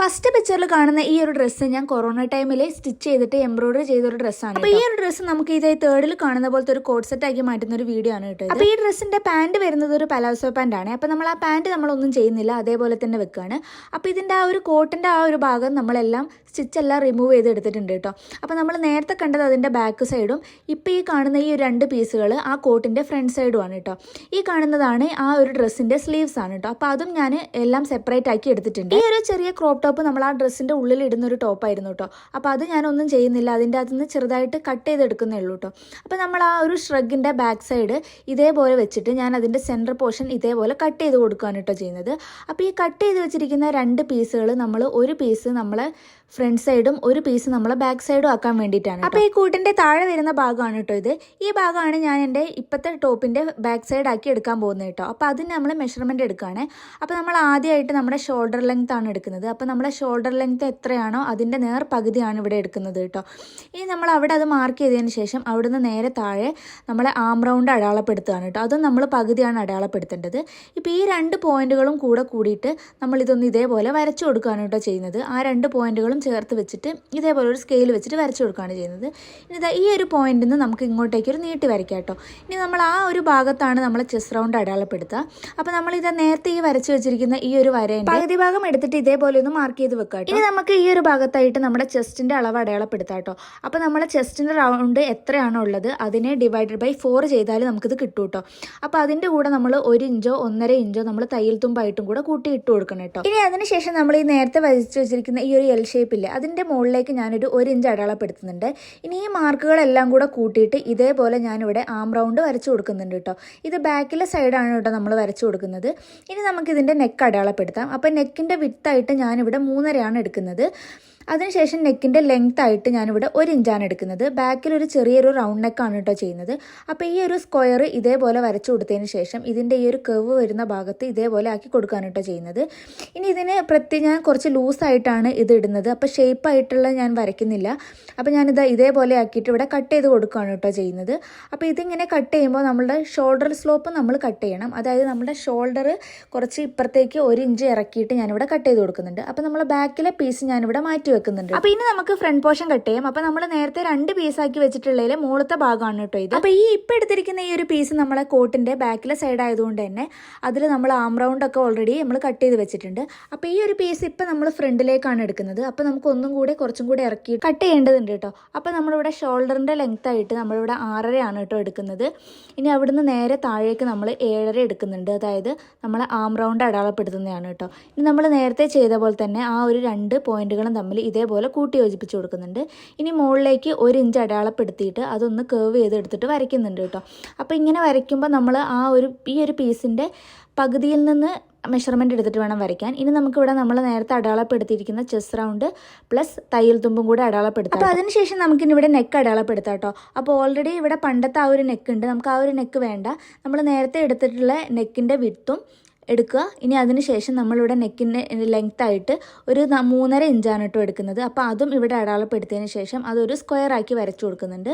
First പിക്ചറിൽ കാണുന്ന ഈ ഒരു ഡ്രസ്സ് ഞാൻ കൊറോണ ടൈമിൽ സ്റ്റിച്ച് ചെയ്തിട്ട് എംബ്രോയിഡറി ചെയ്തൊരു ഡ്രസ്സാണ്. അപ്പോൾ ഈ ഒരു ഡ്രസ്സ് നമുക്ക് ഇതേ തേർഡിൽ കാണുന്ന പോലത്തെ ഒരു കോട്ട് സെറ്റ് ആക്കി മാറ്റുന്ന ഒരു വീഡിയോ ആണ് കേട്ടോ. അപ്പോൾ ഈ ഡ്രസ്സിന്റെ പാന്റ് വരുന്നത് ഒരു പലാസോ പാന്റ് ആണ്. അപ്പോൾ നമ്മൾ ആ പാന്റ് നമ്മളൊന്നും ചെയ്യുന്നില്ല, അതേപോലെ തന്നെ വെക്കുകയാണ്. അപ്പോൾ ഇതിന്റെ ആ ഒരു കോട്ടിന്റെ ആ ഒരു ഭാഗം നമ്മളെല്ലാം സ്റ്റിച്ചെല്ലാം റിമൂവ് ചെയ്ത് എടുത്തിട്ടുണ്ട് കേട്ടോ. അപ്പോൾ നമ്മൾ നേരത്തെ കണ്ടത് അതിൻ്റെ ബാക്ക് സൈഡും ഇപ്പോൾ ഈ കാണുന്ന ഈ രണ്ട് പീസുകൾ ആ കോട്ടിൻ്റെ ഫ്രണ്ട് സൈഡും ആണ് കേട്ടോ. ഈ കാണുന്നതാണ് ആ ഒരു ഡ്രസ്സിൻ്റെ സ്ലീവ്സ് ആണ് കേട്ടോ. അപ്പോൾ അതും ഞാൻ എല്ലാം സെപ്പറേറ്റ് ആക്കി എടുത്തിട്ടുണ്ട്. ഈ ഒരു ചെറിയ ക്രോപ്പ് ടോപ്പ് നമ്മൾ ആ ഡ്രസ്സിൻ്റെ ഉള്ളിൽ ഇടുന്ന ഒരു ടോപ്പായിരുന്നു കേട്ടോ. അപ്പോൾ അത് ഞാനൊന്നും ചെയ്യുന്നില്ല, അതിൻ്റെ അകത്ത് നിന്ന് ചെറുതായിട്ട് കട്ട് ചെയ്തെടുക്കുന്നേ ഉള്ളൂ കേട്ടോ. അപ്പോൾ നമ്മൾ ആ ഒരു ഷ്രഗിൻ്റെ ബാക്ക് സൈഡ് ഇതേപോലെ വെച്ചിട്ട് ഞാൻ അതിൻ്റെ സെൻറ്റർ പോർഷൻ ഇതേപോലെ കട്ട് ചെയ്ത് കൊടുക്കുകയാണ് കേട്ടോ ചെയ്യുന്നത്. അപ്പോൾ ഈ കട്ട് ചെയ്ത് വെച്ചിരിക്കുന്ന രണ്ട് പീസുകൾ നമ്മൾ ഒരു പീസ് നമ്മളെ ഫ്രണ്ട് സൈഡും ഒരു പീസ് നമ്മൾ ബാക്ക് സൈഡും ആക്കാൻ വേണ്ടിയിട്ടാണ്. അപ്പോൾ ഈ കൂട്ടിൻ്റെ താഴെ വരുന്ന ഭാഗമാണ് കേട്ടോ ഇത്. ഈ ഭാഗമാണ് ഞാൻ എൻ്റെ ഇപ്പോഴത്തെ ടോപ്പിൻ്റെ ബാക്ക് സൈഡ് ആക്കി എടുക്കാൻ പോകുന്നത് കേട്ടോ. അപ്പോൾ അതിന് നമ്മൾ മെഷർമെൻറ്റ് എടുക്കുകയാണ്. അപ്പോൾ നമ്മൾ ആദ്യമായിട്ട് നമ്മുടെ ഷോൾഡർ ലെങ്ത് ആണ് എടുക്കുന്നത്. അപ്പോൾ നമ്മളെ ഷോൾഡർ ലെങ്ത് എത്രയാണോ അതിൻ്റെ നേർ പകുതിയാണ് ഇവിടെ എടുക്കുന്നത് കേട്ടോ. ഇനി നമ്മൾ അവിടെ അത് മാർക്ക് ചെയ്തതിന് ശേഷം അവിടുന്ന് നേരെ താഴെ നമ്മളെ ആം റൗണ്ട് അടയാളപ്പെടുത്തുകയാണ് കേട്ടോ. അതും നമ്മൾ പകുതിയാണ് അടയാളപ്പെടുത്തേണ്ടത്. ഇപ്പോൾ ഈ രണ്ട് പോയിന്റുകളും കൂടിയിട്ട് നമ്മളിതൊന്ന് ഇതേപോലെ വരച്ചു കൊടുക്കുകയാണ് കേട്ടോ ചെയ്യുന്നത്. ആ രണ്ട് പോയിന്റുകളും ചേർത്ത് വെച്ചിട്ട് ഇതേപോലെ ഒരു സ്കെയിൽ വെച്ചിട്ട് വരച്ചു കൊടുക്കുകയാണ് ചെയ്യുന്നത്. ഇനി ഇതാ ഈ ഒരു പോയിന്റിൽ നിന്ന് നമുക്ക് ഇങ്ങോട്ടേക്ക് ഒരു നീട്ടി വരയ്ക്കാം കേട്ടോ. ഇനി നമ്മൾ ആ ഒരു ഭാഗത്താണ് നമ്മൾ ചെസ്റ്റ് റൗണ്ട് അടയാളപ്പെടുത്തുക. അപ്പോൾ നമ്മൾ ഇത് നേരത്തെ ഈ വരച്ചു വെച്ചിരിക്കുന്ന ഈ ഒരു വരേൻ്റെ പകുതി ഭാഗം എടുത്തിട്ട് ഇതേപോലെ ഒന്ന് മാർക്ക് ചെയ്ത് വെക്കാം കേട്ടോ. ഇനി നമുക്ക് ഈ ഒരു ഭാഗത്തായിട്ട് നമ്മുടെ ചെസ്റ്റിൻ്റെ അളവ് അടയാളപ്പെടുത്താം കേട്ടോ. അപ്പോൾ നമ്മളെ ചെസ്റ്റിൻ്റെ റൗണ്ട് എത്രയാണോ ഉള്ളത് അതിനെ ഡിവൈഡഡ് ബൈ 4 ചെയ്താൽ നമുക്കിത് കിട്ടും കേട്ടോ. അപ്പോൾ അതിൻ്റെ കൂടെ നമ്മൾ 1 ഇഞ്ചോ 1.5 ഇഞ്ചോ നമ്മൾ തയ്യൽ തുമ്പായിട്ടും കൂടെ കൂട്ടി ഇട്ട് കൊടുക്കണം കേട്ടോ. ഇനി അതിനുശേഷം നമ്മൾ ഈ നേരത്തെ വരച്ചു വെച്ചിരിക്കുന്ന ഈ ഒരു എൽ ഷേപ്പില്ലേ അതിൻ്റെ മുകളിലേക്ക് ഞാനൊരു 1 ഇഞ്ച് അടയാളപ്പെടുത്തുന്നുണ്ട്. ഇനി ഈ മാർക്കുകളെല്ലാം കൂടെ കൂട്ടിയിട്ട് ഇതേപോലെ ഞാനിവിടെ ആം റൗണ്ട് വരച്ചു കൊടുക്കുന്നുണ്ട് കേട്ടോ. ഇത് ബാക്കിലെ സൈഡാണ് കേട്ടോ നമ്മൾ വരച്ചു കൊടുക്കുന്നത്. ഇനി നമുക്കിതിൻ്റെ നെക്ക് അടയാളപ്പെടുത്താം. അപ്പോൾ നെക്കിൻ്റെ വിഡ്ത്തായിട്ട് ഞാനിവിടെ 3.5 എടുക്കുന്നത്. അതിനുശേഷം നെക്കിൻ്റെ ലെങ്ത് ആയിട്ട് ഞാനിവിടെ 1 ഇഞ്ചാണ് എടുക്കുന്നത്. ബാക്കിൽ ഒരു ചെറിയൊരു റൗണ്ട് നെക്കാണ് കേട്ടോ ചെയ്യുന്നത്. അപ്പോൾ ഈ ഒരു സ്ക്വയർ ഇതേപോലെ വരച്ചു കൊടുത്തതിന് ശേഷം ഇതിൻ്റെ ഈ ഒരു കർവ് വരുന്ന ഭാഗത്ത് ഇതേപോലെ ആക്കി കൊടുക്കുകയാണ് കേട്ടോ ചെയ്യുന്നത്. ഇനി ഇതിന് ഞാൻ കുറച്ച് ലൂസായിട്ടാണ് ഇത് ഇടുന്നത്. അപ്പോൾ ഷേപ്പായിട്ടുള്ള ഞാൻ വരയ്ക്കുന്നില്ല. അപ്പോൾ ഞാനിത് ഇതേപോലെ ആക്കിയിട്ട് ഇവിടെ കട്ട് ചെയ്ത് കൊടുക്കുകയാണ് കേട്ടോ ചെയ്യുന്നത്. അപ്പോൾ ഇതിങ്ങനെ കട്ട് ചെയ്യുമ്പോൾ നമ്മളുടെ ഷോൾഡർ സ്ലോപ്പ് നമ്മൾ കട്ട് ചെയ്യണം. അതായത് നമ്മുടെ ഷോൾഡർ കുറച്ച് ഇപ്പുറത്തേക്ക് 1 ഇഞ്ച് ഇറക്കിയിട്ട് ഞാനിവിടെ കട്ട് ചെയ്ത് കൊടുക്കുന്നുണ്ട്. അപ്പോൾ നമ്മൾ ബാക്കിലെ പീസ് ഞാനിവിടെ മാറ്റി വെക്കുന്നുണ്ട്. അപ്പോൾ ഇനി നമുക്ക് ഫ്രണ്ട് പോർഷൻ കട്ട് ചെയ്യാം. അപ്പോൾ നമ്മൾ നേരത്തെ 2 പീസാക്കി വെച്ചിട്ടുള്ളതിൽ മുകളിലത്തെ ഭാഗമാണ് കേട്ടോ ഇത്. അപ്പോൾ ഈ ഇപ്പം എടുത്തിരിക്കുന്ന ഈ ഒരു പീസ് നമ്മളെ കോട്ടിൻ്റെ ബാക്കിലെ സൈഡ് ആയതുകൊണ്ട് തന്നെ അതിൽ നമ്മൾ ആം റൗണ്ട് ഒക്കെ ഓൾറെഡി നമ്മൾ കട്ട് ചെയ്ത് വെച്ചിട്ടുണ്ട്. അപ്പോൾ ഈ ഒരു പീസ് ഇപ്പം നമ്മൾ ഫ്രണ്ടിലേക്കാണ് എടുക്കുന്നത്. അപ്പോൾ നമുക്ക് ഒന്നും കൂടെ കുറച്ചും കൂടെ ഇറക്കി കട്ട് ചെയ്യേണ്ടതുണ്ട് കേട്ടോ. അപ്പോൾ നമ്മളിവിടെ ഷോൾഡറിൻ്റെ ലെങ്ത് ആയിട്ട് നമ്മളിവിടെ 6.5 കേട്ടോ എടുക്കുന്നത്. ഇനി അവിടുന്ന് നേരെ താഴേക്ക് നമ്മൾ 7.5 എടുക്കുന്നുണ്ട്. അതായത് നമ്മൾ ആം റൗണ്ട് അടയാളപ്പെടുത്തുന്നതാണ് കേട്ടോ. ഇനി നമ്മൾ നേരത്തെ ചെയ്ത പോലെ തന്നെ ആ ഒരു 2 പോയിന്റുകളും തമ്മിൽ ഇതേപോലെ കൂട്ടി യോജിപ്പിച്ച് കൊടുക്കുന്നുണ്ട്. ഇനി മുകളിലേക്ക് 1 ഇഞ്ച് അടയാളപ്പെടുത്തിയിട്ട് അതൊന്ന് കർവ് ചെയ്ത് എടുത്തിട്ട് വരയ്ക്കുന്നുണ്ട് കേട്ടോ. അപ്പോൾ ഇങ്ങനെ വരയ്ക്കുമ്പോൾ നമ്മൾ ഈ ഒരു പീസിൻ്റെ പകുതിയിൽ നിന്ന് മെഷർമെൻറ്റ് എടുത്തിട്ട് വേണം വരയ്ക്കാൻ. ഇനി നമുക്കിവിടെ നമ്മൾ നേരത്തെ അടയാളപ്പെടുത്തിയിരിക്കുന്ന ചെസ്റ്റ് റൗണ്ട് പ്ലസ് തയ്യൽ തുമ്പും കൂടെ അടയാളപ്പെടുത്താം. അപ്പോൾ അതിനുശേഷം നമുക്കിനി ഇവിടെ നെക്ക് അടയാളപ്പെടുത്താം കേട്ടോ. അപ്പോൾ ഓൾറെഡി ഇവിടെ പണ്ടത്തെ ആ ഒരു നെക്ക് ഉണ്ട്. നമുക്ക് ആ ഒരു നെക്ക് വേണ്ട. നമ്മൾ നേരത്തെ എടുത്തിട്ടുള്ള നെക്കിൻ്റെ വിഡ്ത്തും എടുക്കുക. ഇനി അതിനുശേഷം നമ്മളിവിടെ നെക്കിൻ്റെ ലെങ്ത് ആയിട്ട് ഒരു 3.5 ഇഞ്ചാണ് കേട്ടോ എടുക്കുന്നത്. അപ്പോൾ അതും ഇവിടെ അടയാളപ്പെടുത്തിയതിന് ശേഷം അതൊരു സ്ക്വയർ ആക്കി വരച്ചു കൊടുക്കുന്നുണ്ട്.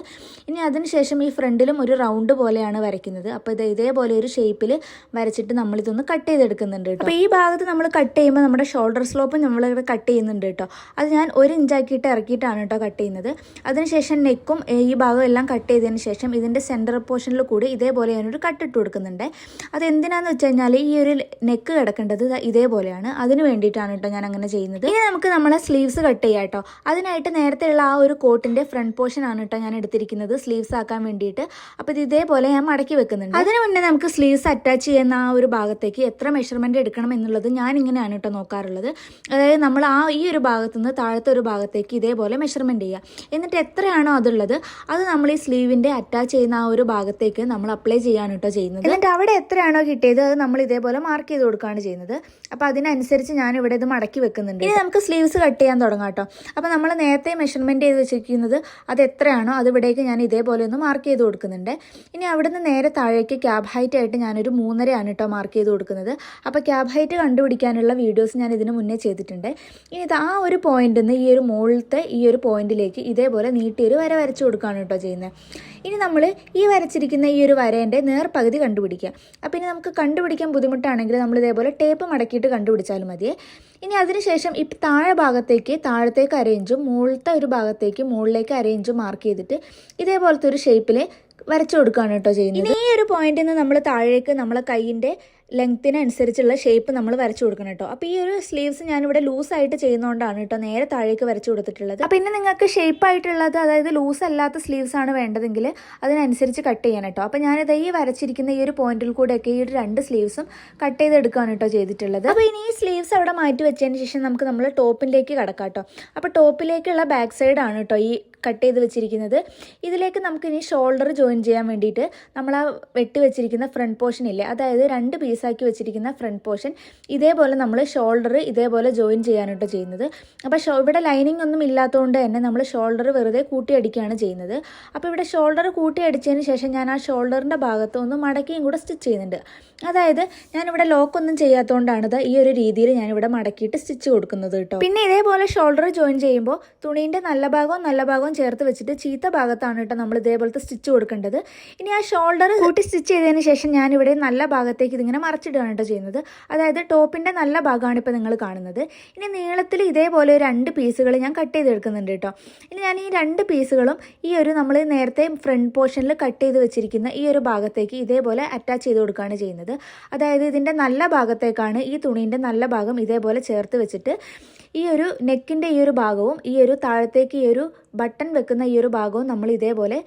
ഇനി അതിനുശേഷം ഈ ഫ്രണ്ടിലും ഒരു റൗണ്ട് പോലെയാണ് വരയ്ക്കുന്നത്. അപ്പോൾ ഇതേപോലെ ഒരു ഷേപ്പിൽ വരച്ചിട്ട് നമ്മളിതൊന്ന് കട്ട് ചെയ്തെടുക്കുന്നുണ്ട് കേട്ടോ. അപ്പോൾ ഈ ഭാഗത്ത് നമ്മൾ കട്ട് ചെയ്യുമ്പോൾ നമ്മുടെ ഷോൾഡർ സ്ലോപ്പ് നമ്മളിവിടെ കട്ട് ചെയ്യുന്നുണ്ട് കേട്ടോ. അത് ഞാൻ 1 ഇഞ്ചാക്കിയിട്ട് ഇറക്കിയിട്ടാണ് കേട്ടോ കട്ട് ചെയ്യുന്നത്. അതിനുശേഷം നെക്കും ഈ ഭാഗം എല്ലാം കട്ട് ചെയ്തതിന് ശേഷം ഇതിൻ്റെ സെൻറ്റർ പോർഷനിൽ കൂടി ഇതേപോലെ ഞാനൊരു കട്ട് ഇട്ട് കൊടുക്കുന്നുണ്ട്. അത് എന്തിനാന്ന് വെച്ച് കഴിഞ്ഞാൽ ഈ ഒരു നെക്ക് കിടക്കേണ്ടത് ഇതേപോലെയാണ്. അതിന് വേണ്ടിയിട്ടാണ് കേട്ടോ ഞാൻ അങ്ങനെ ചെയ്യുന്നത്. ഇനി നമുക്ക് നമ്മളെ സ്ലീവ്സ് കട്ട് ചെയ്യാം കേട്ടോ. അതിനായിട്ട് നേരത്തെയുള്ള ആ ഒരു കോട്ടിൻ്റെ ഫ്രണ്ട് പോർഷൻ ആണ് കേട്ടോ ഞാൻ എടുത്തിരിക്കുന്നത് സ്ലീവ്സ് ആക്കാൻ വേണ്ടിയിട്ട്. അപ്പോൾ ഇത് ഇതേപോലെ ഞാൻ മടക്കി വെക്കുന്നുണ്ട്. അതിന് മുന്നേ നമുക്ക് സ്ലീവ്സ് അറ്റാച്ച് ചെയ്യുന്ന ആ ഒരു ഭാഗത്തേക്ക് എത്ര മെഷർമെൻറ്റ് എടുക്കണം എന്നുള്ളത് ഞാൻ ഇങ്ങനെയാണ് കേട്ടോ നോക്കാറുള്ളത്. അതായത് നമ്മൾ ഈ ഒരു ഭാഗത്തു നിന്ന് താഴത്തെ ഒരു ഭാഗത്തേക്ക് ഇതേപോലെ മെഷർമെൻറ്റ് ചെയ്യുക. എന്നിട്ട് എത്രയാണോ അതുള്ളത് അത് നമ്മൾ ഈ സ്ലീവിൻ്റെ അറ്റാച്ച് ചെയ്യുന്ന ആ ഒരു ഭാഗത്തേക്ക് നമ്മൾ അപ്ലൈ ചെയ്യാണ് കേട്ടോ ചെയ്യുന്നത്. എന്നിട്ട് അവിടെ എത്രയാണോ കിട്ടിയത് അത് നമ്മൾ ഇതേപോലെ മാർക്ക് ചെയ്ത് കൊടുക്കുകയാണ് ചെയ്യുന്നത്. അപ്പോൾ അതിനനുസരിച്ച് ഞാൻ ഇവിടെ ഇത് മടക്കി വെക്കുന്നുണ്ട്. ഇനി നമുക്ക് സ്ലീവ്സ് കട്ട് ചെയ്യാൻ തുടങ്ങാം കേട്ടോ. അപ്പോൾ നമ്മൾ നേരത്തെ മെഷർമെൻറ്റ് ചെയ്ത് വെച്ചിരിക്കുന്നത് അത് എത്രയാണോ അത് ഇവിടേക്ക് ഞാൻ ഇതേപോലെ ഒന്ന് മാർക്ക് ചെയ്ത് കൊടുക്കുന്നുണ്ട്. ഇനി അവിടുന്ന് നേരെ താഴേക്ക് ക്യാബ് ഹൈറ്റ് ആയിട്ട് ഞാനൊരു 3.5 കേട്ടോ മാർക്ക് ചെയ്ത് കൊടുക്കുന്നത്. അപ്പോൾ ക്യാബ് ഹൈറ്റ് കണ്ടുപിടിക്കാനുള്ള വീഡിയോസ് ഞാൻ ഇതിന് മുന്നേ ചെയ്തിട്ടുണ്ട്. ഇനി ഇത് ആ ഒരു പോയിന്റിൽ നിന്ന് ഈ ഒരു മുകളിലത്തെ ഈ ഒരു പോയിന്റിലേക്ക് ഇതേപോലെ നീട്ടിയൊരു വര വരച്ചു കൊടുക്കുകയാണ് കേട്ടോ ചെയ്യുന്നത്. ഇനി നമ്മൾ ഈ വരച്ചിരിക്കുന്ന ഈ ഒരു വരേൻ്റെ നേർപകുതി കണ്ടുപിടിക്കുക. അപ്പോൾ ഇനി നമുക്ക് കണ്ടുപിടിക്കാൻ ബുദ്ധിമുട്ടാണെങ്കിൽ നമ്മൾ ഇതേപോലെ ടേപ്പ് മടക്കിയിട്ട് കണ്ടുപിടിച്ചാലും മതിയേ. ഇനി അതിനുശേഷം ഇപ്പം താഴത്തേക്ക് അരയിഞ്ചും മുകളിലത്തെ ഒരു ഭാഗത്തേക്ക് മുകളിലേക്ക് അരയിഞ്ചും മാർക്ക് ചെയ്തിട്ട് ഇതേപോലത്തെ ഒരു ഷേപ്പിൽ വരച്ചു കൊടുക്കുകയാണ് കേട്ടോ ചെയ്യുന്നത്. ഇനി ഈ ഒരു പോയിന്റിൽ നിന്ന് നമ്മൾ താഴേക്ക് നമ്മളെ കൈയിൻ്റെ ലെങ്ത്തിനനുസരിച്ചുള്ള ഷേപ്പ് നമ്മൾ വരച്ചു കൊടുക്കണം കേട്ടോ. അപ്പോൾ ഈ ഒരു സ്ലീവ്സ് ഞാനിവിടെ ലൂസായിട്ട് ചെയ്യുന്നതുകൊണ്ടാണ് കേട്ടോ നേരെ താഴേക്ക് വരച്ചു കൊടുത്തിട്ടുള്ളത്. അപ്പോൾ പിന്നെ നിങ്ങൾക്ക് ഷേപ്പായിട്ടുള്ളത്, അതായത് ലൂസ് അല്ലാത്ത സ്ലീവ്സ് ആണ് വേണ്ടതെങ്കിൽ അതിനനുസരിച്ച് കട്ട് ചെയ്യാൻ കേട്ടോ. അപ്പോൾ ഞാനിത് ഈ വരച്ചിരിക്കുന്ന ഈ ഒരു പോയിന്റിൽ കൂടെയൊക്കെ ഈ ഒരു 2 സ്ലീവ്സും കട്ട് ചെയ്തെടുക്കുകയാണ് കേട്ടോ ചെയ്തിട്ടുള്ളത്. അപ്പോൾ ഇനി ഈ സ്ലീവ്സ് അവിടെ മാറ്റി വെച്ചതിന് ശേഷം നമുക്ക് നമ്മൾ ടോപ്പിലേക്ക് കടക്കാം കേട്ടോ. അപ്പോൾ ടോപ്പിലേക്കുള്ള ബാക്ക് സൈഡാണ് കേട്ടോ ഈ കട്ട് ചെയ്ത് വെച്ചിരിക്കുന്നത്. ഇതിലേക്ക് നമുക്കിനി ഷോൾഡർ ജോയിൻ ചെയ്യാൻ വേണ്ടിയിട്ട് നമ്മൾ ആ വെട്ടി വെച്ചിരിക്കുന്ന ഫ്രണ്ട് പോർഷൻ ഇല്ലേ, അതായത് 2 പീസാക്കി വെച്ചിരിക്കുന്ന ഫ്രണ്ട് പോർഷൻ ഇതേപോലെ നമ്മൾ ഷോൾഡർ ഇതേപോലെ ജോയിൻ ചെയ്യാനായിട്ട് ചെയ്യുന്നത്. അപ്പോൾ ഇവിടെ ലൈനിങ് ഒന്നും ഇല്ലാത്തതുകൊണ്ട് തന്നെ നമ്മൾ ഷോൾഡർ വെറുതെ കൂട്ടിയടിക്കുകയാണ് ചെയ്യുന്നത്. അപ്പോൾ ഇവിടെ ഷോൾഡർ കൂട്ടിയടിച്ചതിന് ശേഷം ഞാൻ ആ ഷോൾഡറിൻ്റെ ഭാഗത്ത് ഒന്ന് മടക്കിയും കൂടെ സ്റ്റിച്ച് ചെയ്യുന്നുണ്ട്. അതായത് ഞാനിവിടെ ലോക്കൊന്നും ചെയ്യാത്തതുകൊണ്ടാണ് ഈ ഒരു രീതിയിൽ ഞാനിവിടെ മടക്കിയിട്ട് സ്റ്റിച്ച് കൊടുക്കുന്നത് കേട്ടോ. പിന്നെ ഇതേപോലെ ഷോൾഡർ ജോയിൻ ചെയ്യുമ്പോൾ തുണീൻ്റെ നല്ല ഭാഗവും ചേർത്ത് വെച്ചിട്ട് ചീത്ത ഭാഗത്താണ് കേട്ടോ നമ്മൾ ഇതേപോലത്തെ സ്റ്റിച്ച് കൊടുക്കേണ്ടത്. ഇനി ആ ഷോൾഡർ കൂട്ടി സ്റ്റിച്ച് ചെയ്തതിന് ശേഷം ഞാനിവിടെ നല്ല ഭാഗത്തേക്ക് ഇതിങ്ങനെ മറച്ചിടുകയാണ് കേട്ടോ ചെയ്യുന്നത്. അതായത് ടോപ്പിൻ്റെ നല്ല ഭാഗമാണ് ഇപ്പോൾ നിങ്ങൾ കാണുന്നത്. ഇനി നീളത്തിൽ ഇതേപോലെ 2 പീസുകൾ ഞാൻ കട്ട് ചെയ്തെടുക്കുന്നുണ്ട് കേട്ടോ. ഇനി ഞാൻ ഈ 2 പീസുകളും ഈ ഒരു നമ്മൾ നേരത്തെ ഫ്രണ്ട് പോർഷനിൽ കട്ട് ചെയ്ത് വെച്ചിരിക്കുന്ന ഈ ഒരു ഭാഗത്തേക്ക് ഇതേപോലെ അറ്റാച്ച് ചെയ്ത് കൊടുക്കുകയാണ് ചെയ്യുന്നത്. അതായത് ഇതിൻ്റെ നല്ല ഭാഗത്തേക്കാണ് ഈ തുണീൻ്റെ നല്ല ഭാഗം ഇതേപോലെ ചേർത്ത് വെച്ചിട്ട് ഈ ഒരു നെക്കിൻ്റെ ഈ ഒരു ഭാഗവും ഈ ഒരു താഴത്തേക്ക് ഈ ഒരു ബട്ടൺ വെക്കുന്ന ഈ ഒരു ഭാഗവും നമ്മൾ ഇതേപോലെ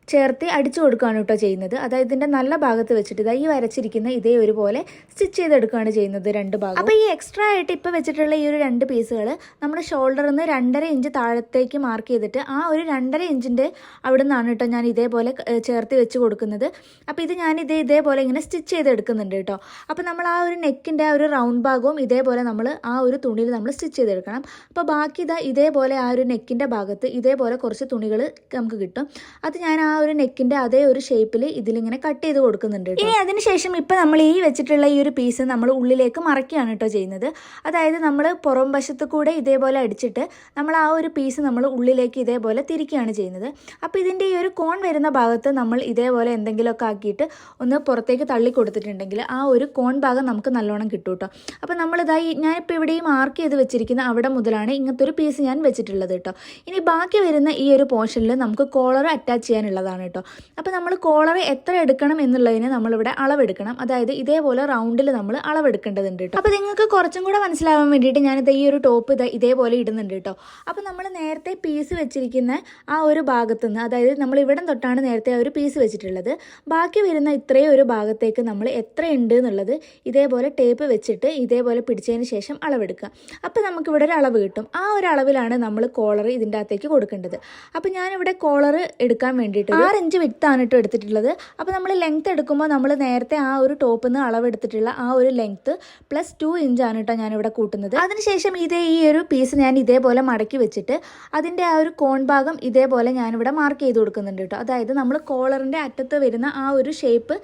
ചേർത്ത് അടിച്ചു കൊടുക്കുകയാണ് കേട്ടോ ചെയ്യുന്നത്. അതായത് ഇതിൻ്റെ നല്ല ഭാഗത്ത് വെച്ചിട്ട് ഇതാ ഈ വരച്ചിരിക്കുന്ന ഇതേ ഒരുപോലെ സ്റ്റിച്ച് ചെയ്തെടുക്കുകയാണ് ചെയ്യുന്നത് 2 ഭാഗം. അപ്പോൾ ഈ എക്സ്ട്രാ ആയിട്ട് ഇപ്പോൾ വെച്ചിട്ടുള്ള ഈ ഒരു 2 പീസുകൾ നമ്മൾ ഷോൾഡറിൽ നിന്ന് 2.5 ഇഞ്ച് താഴത്തേക്ക് മാർക്ക് ചെയ്തിട്ട് ആ ഒരു 2.5 ഇഞ്ചിൻ്റെ അവിടെ നിന്നാണ് കേട്ടോ ഞാൻ ഇതേപോലെ ചേർത്ത് വെച്ച് കൊടുക്കുന്നത്. അപ്പോൾ ഇത് ഞാൻ ഇതേപോലെ ഇങ്ങനെ സ്റ്റിച്ച് ചെയ്തെടുക്കുന്നുണ്ട് കേട്ടോ. അപ്പോൾ നമ്മൾ ആ ഒരു നെക്കിൻ്റെ ആ ഒരു റൗണ്ട് ഭാഗവും ഇതേപോലെ നമ്മൾ ആ ഒരു തുണിയിൽ നമ്മൾ സ്റ്റിച്ച് ചെയ്തെടുക്കണം. അപ്പോൾ ബാക്കി ഇതേപോലെ ആ ഒരു നെക്കിൻ്റെ ഭാഗത്ത് ഇതേപോലെ കുറച്ച് തുണികൾ നമുക്ക് കിട്ടും. അത് ഞാൻ ആ ഒരു നെക്കിൻ്റെ അതേ ഒരു ഷേപ്പിൽ ഇതിലിങ്ങനെ കട്ട് ചെയ്ത് കൊടുക്കുന്നുണ്ട്. ഇനി അതിനുശേഷം ഇപ്പം നമ്മൾ ഈ വെച്ചിട്ടുള്ള ഈ ഒരു പീസ് നമ്മൾ ഉള്ളിലേക്ക് മറക്കുകയാണ് കേട്ടോ ചെയ്യുന്നത്. അതായത് നമ്മൾ പുറം വശത്ത് കൂടെ ഇതേപോലെ അടിച്ചിട്ട് നമ്മൾ ആ ഒരു പീസ് നമ്മൾ ഉള്ളിലേക്ക് ഇതേപോലെ തിരിക്കുകയാണ് ചെയ്യുന്നത്. അപ്പോൾ ഇതിൻ്റെ ഈ ഒരു കോൺ വരുന്ന ഭാഗത്ത് നമ്മൾ ഇതേപോലെ എന്തെങ്കിലുമൊക്കെ ആക്കിയിട്ട് ഒന്ന് പുറത്തേക്ക് തള്ളി കൊടുത്തിട്ടുണ്ടെങ്കിൽ ആ ഒരു കോൺ ഭാഗം നമുക്ക് നല്ലോണം കിട്ടും കേട്ടോ. അപ്പോൾ നമ്മളിതായി ഞാനിപ്പോൾ ഇവിടെ ഈ മാർക്ക് ചെയ്ത് വെച്ചിരിക്കുന്ന അവിടെ മുതലാണ് ഇങ്ങനത്തെ ഒരു പീസ് ഞാൻ വെച്ചിട്ടുള്ളത് കേട്ടോ. ഇനി ബാക്കി വരുന്ന ഈ ഒരു പോർഷനിൽ നമുക്ക് കോളർ അറ്റാച്ച് ചെയ്യാനുള്ളതാണ് കേട്ടോ. അപ്പോൾ നമ്മൾ കോളർ എത്ര എടുക്കണം എന്നുള്ളതിന് നമ്മളിവിടെ അളവെടുക്കണം. അതായത് ഇതേപോലെ റൗണ്ടിൽ നമ്മൾ അളവെടുക്കേണ്ടതുണ്ട് കേട്ടോ. അപ്പോൾ നിങ്ങൾക്ക് കുറച്ചും കൂടെ മനസ്സിലാവാൻ വേണ്ടിയിട്ട് ഞാനിത് ഈ ഒരു ടോപ്പ് ഇതേപോലെ ഇടുന്നുണ്ട് കേട്ടോ. അപ്പോൾ നമ്മൾ നേരത്തെ പീസ് വെച്ചിരിക്കുന്ന ആ ഒരു ഭാഗത്തു നിന്ന്, അതായത് നമ്മൾ ഇവിടെ തൊട്ടാണ് നേരത്തെ ആ ഒരു പീസ് വെച്ചിട്ടുള്ളത്, ബാക്കി വരുന്ന ഇത്രയും ഒരു ഭാഗത്തേക്ക് നമ്മൾ എത്ര ഉണ്ട് എന്നുള്ളത് ഇതേപോലെ ടേപ്പ് വെച്ചിട്ട് ഇതേപോലെ പിടിച്ചതിന് ശേഷം അളവെടുക്കുക. അപ്പോൾ നമുക്കിവിടെ ഒരു അളവ് കിട്ടും. ആ ഒരു അളവിലാണ് നമ്മൾ കോളർ ഇതിൻ്റെ അകത്തേക്ക് കൊടുക്കേണ്ടത്. അപ്പോൾ ഞാനിവിടെ കോളർ എടുക്കാൻ വേണ്ടിയിട്ട് 6 ഇഞ്ച് വിട്ടാണ് കേട്ടോ എടുത്തിട്ടുള്ളത്. അപ്പോൾ നമ്മൾ ലെങ്ത്ത് എടുക്കുമ്പോൾ നമ്മൾ നേരത്തെ ആ ഒരു ടോപ്പിൽ നിന്ന് അളവെടുത്തിട്ടുള്ള ആ ഒരു ലെങ്ത്ത് പ്ലസ് 2 ഇഞ്ചാണ് കേട്ടോ ഞാനിവിടെ കൂട്ടുന്നത്. അതിനുശേഷം ഈ ഒരു പീസ് ഞാൻ ഇതേപോലെ മടക്കി വെച്ചിട്ട് അതിൻ്റെ ആ ഒരു കോൺ ഭാഗം ഇതേപോലെ ഞാനിവിടെ മാർക്ക് ചെയ്ത് കൊടുക്കുന്നുണ്ട് കേട്ടോ. അതായത് നമ്മൾ കോളറിൻ്റെ അറ്റത്ത് വരുന്ന ആ ഒരു ഷേപ്പ്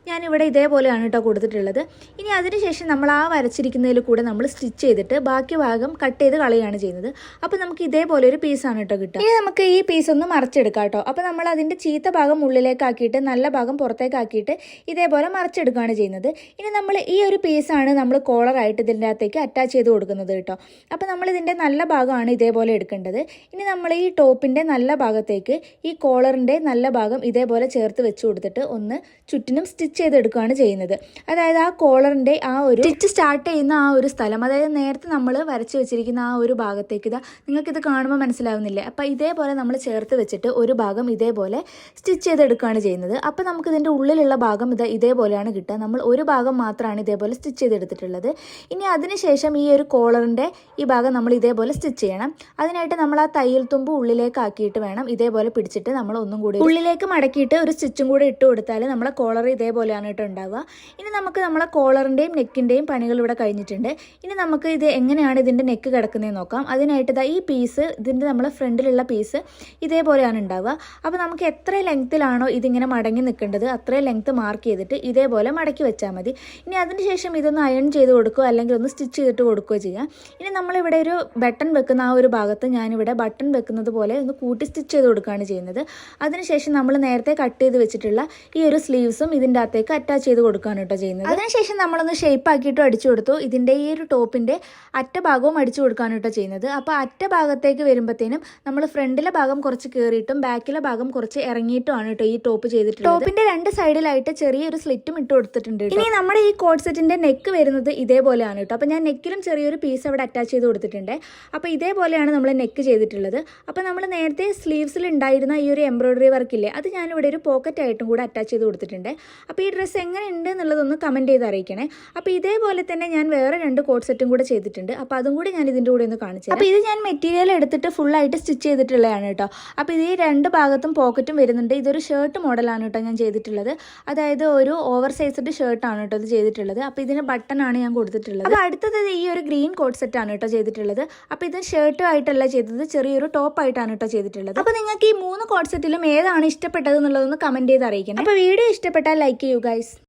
ഞാനിവിടെ ഇതേപോലെയാണ് കേട്ടോ കൊടുത്തിട്ടുള്ളത്. ഇനി അതിനുശേഷം നമ്മൾ ആ വരച്ചിരിക്കുന്നതിൽ കൂടെ നമ്മൾ സ്റ്റിച്ച് ചെയ്തിട്ട് ബാക്കി ഭാഗം കട്ട് ചെയ്ത് കളയുകയാണ് ചെയ്യുന്നത്. അപ്പോൾ നമുക്ക് ഇതേപോലെ ഒരു പീസാണ് കേട്ടോ കിട്ടുക. ഇനി നമുക്ക് ഈ പീസ് ഒന്ന് മറിച്ചെടുക്കാം കേട്ടോ. അപ്പോൾ നമ്മൾ അതിൻ്റെ ചീത്ത ഭാഗം ഉള്ളിലേക്കാക്കിയിട്ട് നല്ല ഭാഗം പുറത്തേക്കാക്കിയിട്ട് ഇതേപോലെ മറിച്ചെടുക്കുകയാണ് ചെയ്യുന്നത്. ഇനി നമ്മൾ ഈ ഒരു പീസാണ് നമ്മൾ കോളറായിട്ട് ഇതിൻ്റെ അകത്തേക്ക് അറ്റാച്ച് ചെയ്ത് കൊടുക്കുന്നത് കേട്ടോ. അപ്പോൾ നമ്മൾ ഇതിൻ്റെ നല്ല ഭാഗമാണ് ഇതേപോലെ എടുക്കേണ്ടത്. ഇനി നമ്മൾ ഈ ടോപ്പിൻ്റെ നല്ല ഭാഗത്തേക്ക് ഈ കോളറിൻ്റെ നല്ല ഭാഗം ഇതേപോലെ ചേർത്ത് വെച്ച് കൊടുത്തിട്ട് ഒന്ന് ചുറ്റിനും സ്റ്റിച്ച് ചെയ്തെടുക്കുകയാണ് ചെയ്യുന്നത്. അതായത് ആ കോളറിൻ്റെ ആ ഒരു സ്റ്റിച്ച് സ്റ്റാർട്ട് ചെയ്യുന്ന ആ ഒരു സ്ഥലം, അതായത് നേരത്തെ നമ്മൾ വരച്ച് വെച്ചിരിക്കുന്ന ആ ഒരു ഭാഗത്തേക്ക് നിങ്ങൾക്കിത് കാണുമ്പോൾ മനസ്സിലാവുന്നില്ലേ? അപ്പോൾ ഇതേപോലെ നമ്മൾ ചേർത്ത് വെച്ചിട്ട് ഒരു ഭാഗം ഇതേപോലെ സ്റ്റിച്ച് ചെയ്തെടുക്കുകയാണ് ചെയ്യുന്നത്. അപ്പോൾ നമുക്കിതിൻ്റെ ഉള്ളിലുള്ള ഭാഗം ഇതേപോലെയാണ് കിട്ടുക. നമ്മൾ ഒരു ഭാഗം മാത്രമാണ് ഇതേപോലെ സ്റ്റിച്ച് ചെയ്തെടുത്തിട്ടുള്ളത്. ഇനി അതിനുശേഷം ഈ ഒരു കോളറിൻ്റെ ഈ ഭാഗം നമ്മൾ ഇതേപോലെ സ്റ്റിച്ച് ചെയ്യണം. അതിനായിട്ട് നമ്മൾ ആ തയ്യൽ തുമ്പ് ഉള്ളിലേക്ക് ആക്കിയിട്ട് വേണം ഇതേപോലെ പിടിച്ചിട്ട് നമ്മൾ ഒന്നും കൂടി ഉള്ളിലേക്ക് മടക്കിയിട്ട് ഒരു സ്റ്റിച്ചും കൂടെ ഇട്ട് കൊടുത്താൽ നമ്മളെ കോളർ ഇതേപോലെ ഇതേപോലെയാണ് കേട്ടോ ഉണ്ടാവുക. ഇനി നമുക്ക് നമ്മളെ കോളറിൻ്റെയും നെക്കിൻ്റെയും പണികൾ ഇവിടെ കഴിഞ്ഞിട്ടുണ്ട്. ഇനി നമുക്ക് ഇത് എങ്ങനെയാണ് ഇതിൻ്റെ നെക്ക് കിടക്കുന്നതെന്ന് നോക്കാം. അതിനായിട്ട് ഈ പീസ്, ഇതിൻ്റെ നമ്മളെ ഫ്രണ്ടിലുള്ള പീസ് ഇതേപോലെയാണ് ഉണ്ടാവുക. അപ്പോൾ നമുക്ക് എത്ര ലെങ്ത്തിലാണോ ഇതിങ്ങനെ മടങ്ങി നിൽക്കേണ്ടത് അത്രയും ലെങ്ത്ത് മാർക്ക് ചെയ്തിട്ട് ഇതേപോലെ മടക്കി വെച്ചാൽ മതി. ഇനി അതിനുശേഷം ഇതൊന്ന് അയൺ ചെയ്ത് കൊടുക്കുക അല്ലെങ്കിൽ ഒന്ന് സ്റ്റിച്ച് ചെയ്തിട്ട് കൊടുക്കുകയോ ചെയ്യാം. ഇനി നമ്മളിവിടെ ഒരു ബട്ടൺ വെക്കുന്ന ആ ഒരു ഭാഗത്ത് ഞാനിവിടെ ബട്ടൺ വെക്കുന്നത് പോലെ ഒന്ന് കൂട്ടി സ്റ്റിച്ച് ചെയ്ത് കൊടുക്കുകയാണ് ചെയ്യുന്നത്. അതിനുശേഷം നമ്മൾ നേരത്തെ കട്ട് ചെയ്ത് വെച്ചിട്ടുള്ള ഈ ഒരു സ്ലീവ്സും ഇതിൻ്റെ അകത്തേക്ക് അറ്റാച്ച് ചെയ്ത് കൊടുക്കുകയാണ് കേട്ടോ ചെയ്യുന്നത്. അതിനുശേഷം നമ്മളൊന്ന് ഷേപ്പ് ആക്കിയിട്ടും അടിച്ചു കൊടുത്തു. ഇതിൻ്റെ ഈ ഒരു ടോപ്പിൻ്റെ അറ്റഭാഗവും അടിച്ചു കൊടുക്കുകയാണ് കേട്ടോ ചെയ്യുന്നത്. അപ്പോൾ അറ്റ ഭാഗത്തേക്ക് വരുമ്പോഴത്തേനും നമ്മൾ ഫ്രണ്ടിലെ ഭാഗം കുറച്ച് കയറിയിട്ടും ബാക്കിലെ ഭാഗം കുറച്ച് ഇറങ്ങിയിട്ടുമാണ് കേട്ടോ ഈ ടോപ്പ് ചെയ്തിട്ടുള്ളത്. ടോപ്പിൻ്റെ രണ്ട് സൈഡിലായിട്ട് ചെറിയൊരു സ്ലിറ്റും ഇട്ട് കൊടുത്തിട്ടുണ്ട്. ഇനി നമ്മുടെ ഈ കോഡ് സെറ്റിൻ്റെ നെക്ക് വരുന്നത് ഇതേപോലെയാണ് കേട്ടോ. അപ്പോൾ ഞാൻ നെക്കിലും ചെറിയൊരു പീസ് അവിടെ അറ്റാച്ച് ചെയ്ത് കൊടുത്തിട്ടുണ്ട്. അപ്പോൾ ഇതേപോലെയാണ് നമ്മൾ നെക്ക് ചെയ്തിട്ടുള്ളത്. അപ്പോൾ നമ്മൾ നേരത്തെ സ്ലീവ്സിൽ ഉണ്ടായിരുന്ന ഈ ഒരു എംബ്രോയിഡറി വർക്കില്ലേ, അത് ഞാനിവിടെ ഒരു പോക്കറ്റ് ആയിട്ടും കൂടെ അറ്റാച്ച് ചെയ്ത് കൊടുത്തിട്ടുണ്ട്. അപ്പോൾ ഈ ഡ്രസ്സ് എങ്ങനെയുണ്ട് എന്നുള്ളതൊന്ന് കമൻറ്റ് ചെയ്ത് അറിയിക്കണേ. അപ്പോൾ ഇതേപോലെ തന്നെ ഞാൻ വേറെ 2 കോഡ് സെറ്റും കൂടെ ചെയ്തിട്ടുണ്ട്. അപ്പോൾ അതും കൂടി ഞാൻ ഇതിൻ്റെ കൂടെ ഒന്ന് കാണിച്ചു. അപ്പോൾ ഇത് ഞാൻ മെറ്റീരിയൽ എടുത്തിട്ട് ഫുള്ളായിട്ട് സ്റ്റിച്ച് ചെയ്തിട്ടുള്ളതാണ് കേട്ടോ. അപ്പോൾ ഇത് ഈ 2 ഭാഗത്തും പോക്കറ്റും വരുന്നുണ്ട്. ഇതൊരു ഷർട്ട് മോഡലാണ് കേട്ടോ ഞാൻ ചെയ്തിട്ടുള്ളത്. അതായത് ഒരു ഓവർ സൈസ്ഡ് ഷർട്ടാണ് കേട്ടോ ഇത് ചെയ്തിട്ടുള്ളത്. അപ്പോൾ ഇതിന് ബട്ടണാണ് ഞാൻ കൊടുത്തിട്ടുള്ളത്. അപ്പോൾ അടുത്തത് ഈ ഒരു ഗ്രീൻ കോഡ് സെറ്റാണ് കേട്ടോ ചെയ്തിട്ടുള്ളത്. അപ്പോൾ ഇത് ഷർട്ട് ആയിട്ടല്ല ചെയ്തത്, ചെറിയൊരു ടോപ്പായിട്ടാണ് കേട്ടോ ചെയ്തിട്ടുള്ളത്. അപ്പോൾ നിങ്ങൾക്ക് ഈ 3 കോഡ് സെറ്റിലും ഏതാണ് ഇഷ്ടപ്പെട്ടത് എന്നുള്ളതൊന്ന് കമൻറ്റ് ചെയ്ത് അറിയിക്കണം. അപ്പോൾ വീഡിയോ ഇഷ്ടപ്പെട്ടാൽ ലൈക്ക് ചെയ്യൂ ഗൈസ്.